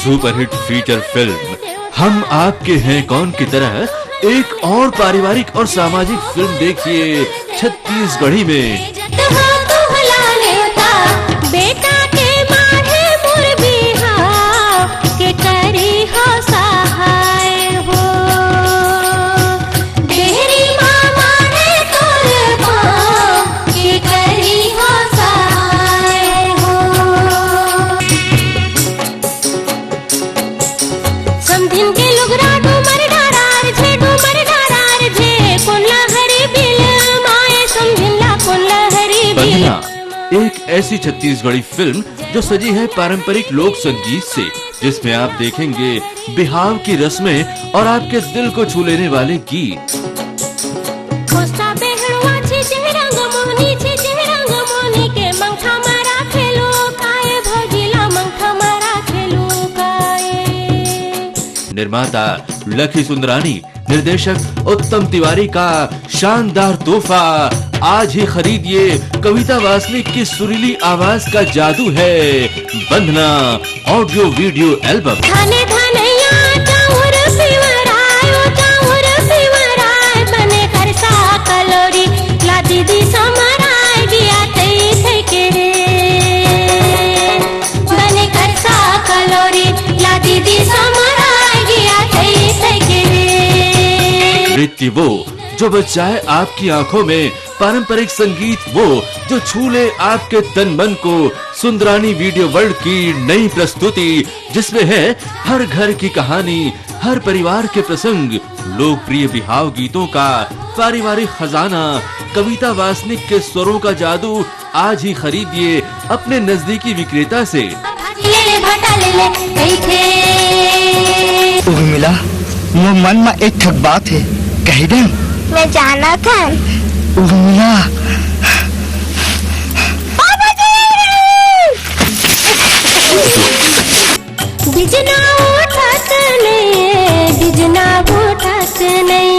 Superhit feature film हम आपके हैं कौन की तरह एक और पारिवारिक और सामाजिक फिल्म देखिए छत्तीसगढ़ी में। एक ऐसी छत्तीसगढ़ी फिल्म जो सजी है पारंपरिक लोक संगीत से, जिसमें आप देखेंगे बिहाव की रस्में और आपके दिल को छू लेने वाले गीत। निर्माता लखी सुंदरानी, निर्देशक उत्तम तिवारी का शानदार तोहफा। आज ही खरीदिए कविता वासनिक की सुरीली आवाज का जादू है बंधना ऑडियो वीडियो एल्बम। नृत्य वो जो बचाए आपकी आंखों में, पारंपरिक संगीत वो जो छू ले आपके तन मन को। सुंदरानी वीडियो वर्ल्ड की नई प्रस्तुति जिसमें है हर घर की कहानी, हर परिवार के प्रसंग, लोकप्रिय बिहाव गीतों का पारिवारिक खजाना, कविता वासनिक के स्वरों का जादू। आज ही खरीदिए अपने नजदीकी विक्रेता से। मिला वो मन में एक ठक बात है, कह दे। मैं जाना था उर्मिला। बिजना उठत नहीं, बिजना उठत नहीं।